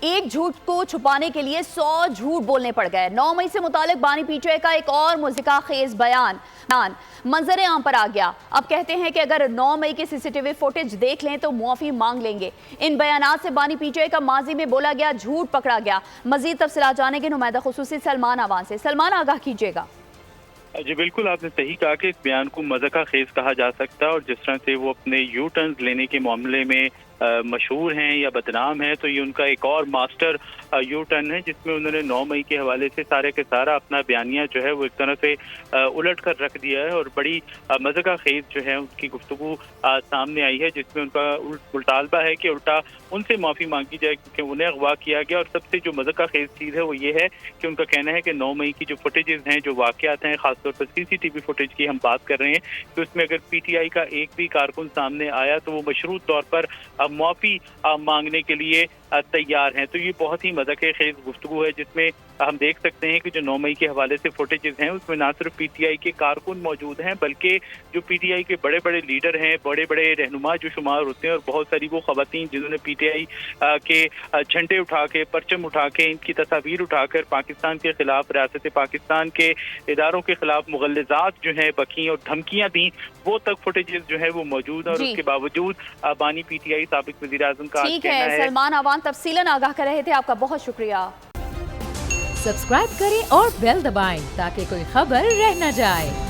ایک جھوٹ کو چھپانے کے لیے 100 جھوٹ بولنے پڑ گئے۔ 9 مئی سے متعلق بانی پی ٹی آئی کا ایک اور مضحکہ خیز بیان منظر عام پر آ گیا۔ اب کہتے ہیں کہ اگر 9 مئی کے سی سی ٹی وی فوٹیج دیکھ لیں تو معافی مانگ لیں گے۔ ان بیانات سے بانی پی ٹی آئی کا ماضی میں بولا گیا جھوٹ پکڑا گیا۔ مزید تفصیلات جانے کے نمائندہ خصوصی سلمان آوان سے۔ سلمان، آگاہ کیجیے گا۔ جی بالکل، آپ نے صحیح کہا کہ اس بیان کو مضحکہ خیز کہا جا سکتا ہے، اور جس طرح سے وہ اپنے یو ٹرنز لینے کے معاملے میں مشہور ہیں یا بدنام ہیں، تو یہ ان کا ایک اور ماسٹر یو ٹرن ہے جس میں انہوں نے 9 مئی کے حوالے سے سارے کے سارا اپنا بیانیہ جو ہے وہ ایک طرح سے الٹ کر رکھ دیا ہے، اور بڑی مضحکہ خیز جو ہے ان کی گفتگو سامنے آئی ہے، جس میں ان کا مطالبہ ہے کہ الٹا ان سے معافی مانگی جائے کیونکہ انہیں اغوا کیا گیا۔ اور سب سے جو مضحکہ خیز چیز ہے وہ یہ ہے کہ ان کا کہنا ہے کہ 9 مئی کی جو فوٹیجز ہیں، جو واقعات ہیں، خاص طور پر سی سی ٹی وی فوٹیج کی ہم بات کر رہے ہیں، تو اس میں اگر پی ٹی آئی کا ایک بھی کارکن سامنے آیا تو وہ مشروط طور پر معافی مانگنے کے لیے تیار ہیں۔ تو یہ بہت ہی مضحکہ خیز گفتگو ہے جس میں ہم دیکھ سکتے ہیں کہ جو 9 مئی کے حوالے سے فوٹیجز ہیں اس میں نہ صرف پی ٹی آئی کے کارکن موجود ہیں بلکہ جو پی ٹی آئی کے بڑے بڑے لیڈر ہیں، بڑے بڑے رہنما جو شمار ہوتے ہیں، اور بہت ساری وہ خواتین جنہوں نے پی ٹی آئی کے جھنڈے اٹھا کے، پرچم اٹھا کے، ان کی تصاویر اٹھا کر پاکستان کے خلاف، ریاست پاکستان کے اداروں کے خلاف مغلظات جو ہیں بکیں اور دھمکیاں دیں، وہ تک فوٹیجز جو ہے وہ موجود ہیں، اور اس کے باوجود بانی پی ٹی آئی سابق وزیر اعظم کا ٹھیک ہے۔ سلمان آوان تفصیلاً آگاہ کر رہے تھے، آپ کا بہت شکریہ۔ سبسکرائب کریں اور بیل دبائیں تاکہ کوئی خبر رہ نہ جائے۔